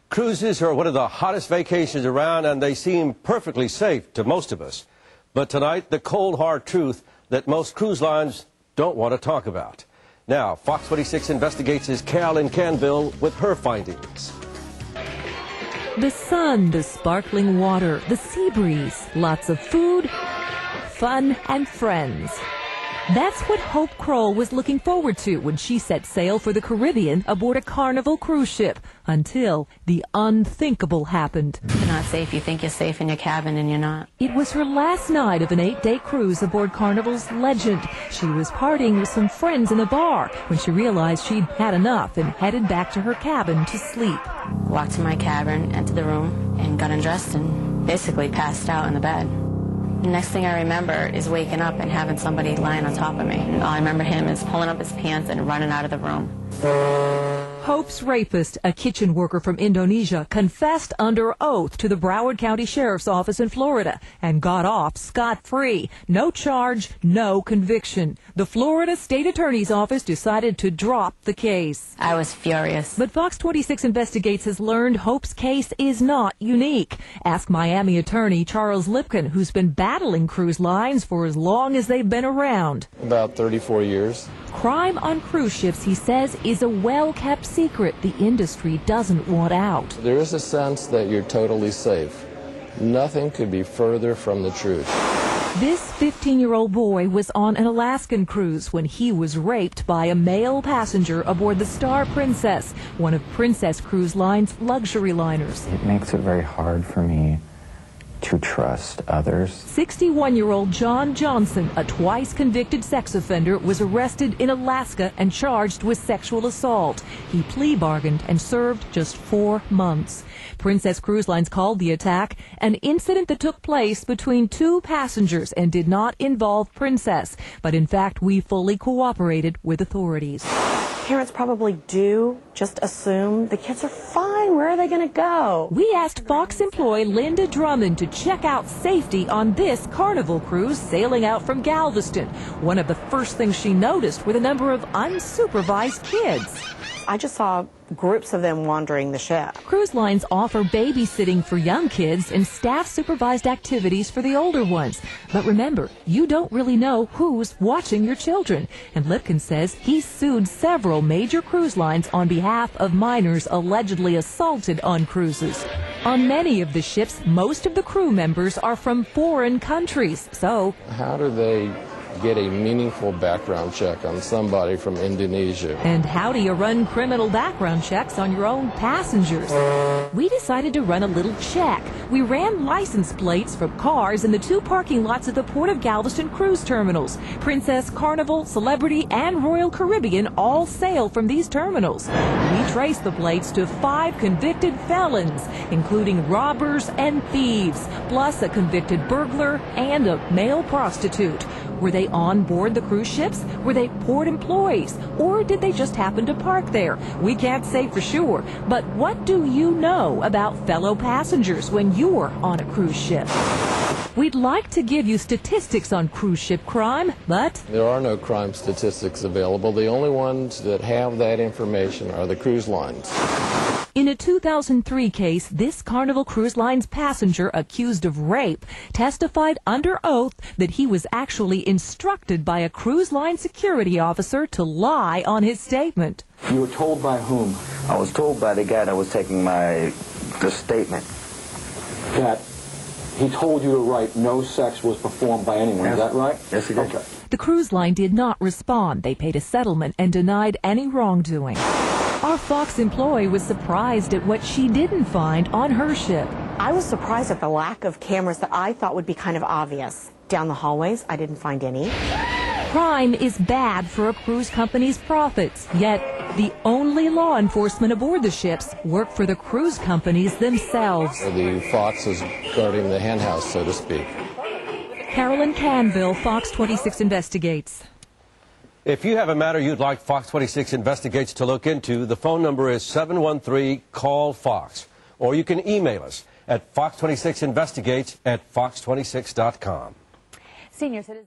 Cruises are one of the hottest vacations around, and they seem perfectly safe to most of us. But tonight, the cold, hard truth that most cruise lines don't want to talk about. Now, Fox 26 Investigates' Carolyn Canville with her findings. The sun, the sparkling water, the sea breeze, lots of food, fun, and friends. That's what Hope Kroll was looking forward to when she set sail for the Caribbean aboard a Carnival cruise ship, until the unthinkable happened. You're not safe. You think you're safe in your cabin, and you're not. It was her last night of an 8-day cruise aboard Carnival's Legend. She was partying with some friends in a bar when she realized she'd had enough and headed back to her cabin to sleep. Walked to my cabin, entered the room, and got undressed and basically passed out in the bed. The next thing I remember is waking up and having somebody lying on top of me. And all I remember him is pulling up his pants and running out of the room. Hope's rapist, a kitchen worker from Indonesia, confessed under oath to the Broward County Sheriff's Office in Florida and got off scot-free. No charge, no conviction. The Florida State Attorney's Office decided to drop the case. I was furious. But Fox 26 Investigates has learned Hope's case is not unique. Ask Miami attorney Charles Lipcon, who's been battling cruise lines for as long as they've been around. About 34 years. Crime on cruise ships, he says, is a well-kept secret the industry doesn't want out. There is a sense that you're totally safe. Nothing could be further from the truth. This 15-year-old boy was on an Alaskan cruise when he was raped by a male passenger aboard the Star Princess, one of Princess Cruise Line's luxury liners. It makes it very hard for me to trust others. 61-year-old John Johnson, a twice-convicted sex offender, was arrested in Alaska and charged with sexual assault. He plea bargained and served just 4 months. Princess Cruise Lines called the attack an incident that took place between 2 passengers and did not involve Princess. But in fact, we fully cooperated with authorities. Parents probably do just assume the kids are fine. Where are they going to go? We asked Fox employee Linda Drummond to check out safety on this Carnival cruise sailing out from Galveston. One of the first things she noticed were the number of unsupervised kids. I just saw groups of them wandering the ship. Cruise lines offer babysitting for young kids and staff-supervised activities for the older ones. But remember, you don't really know who's watching your children. And Lipcon says he's sued several major cruise lines on behalf of minors allegedly assaulted on cruises. On many of the ships, most of the crew members are from foreign countries. So, how do they get a meaningful background check on somebody from Indonesia? And how do you run criminal background checks on your own passengers? We decided to run a little check. We ran license plates from cars in the 2 parking lots at the Port of Galveston cruise terminals. Princess, Carnival, Celebrity, and Royal Caribbean all sail from these terminals. We traced the plates to 5 convicted felons, including robbers and thieves, plus a convicted burglar and a male prostitute. Were they on board the cruise ships? Were they port employees? Or did they just happen to park there? We can't say for sure. But what do you know about fellow passengers when you're on a cruise ship? We'd like to give you statistics on cruise ship crime, but there are no crime statistics available. The only ones that have that information are the cruise lines. In a 2003 case, this Carnival Cruise Line's passenger accused of rape testified under oath that he was actually instructed by a cruise line security officer to lie on his statement. You were told by whom? I was told by the guy that was taking the statement. That he told you to write no sex was performed by anyone, is that right? Yes, he did. Okay. The cruise line did not respond. They paid a settlement and denied any wrongdoing. Our Fox employee was surprised at what she didn't find on her ship. I was surprised at the lack of cameras that I thought would be kind of obvious. Down the hallways, I didn't find any. Crime is bad for a cruise company's profits, yet the only law enforcement aboard the ships work for the cruise companies themselves. The fox is guarding the hen house, so to speak. Carolyn Canville, Fox 26 Investigates. If you have a matter you'd like Fox 26 Investigates to look into, the phone number is 713-CALL-FOX. Or you can email us at fox26investigates@fox26.com. Senior citizens.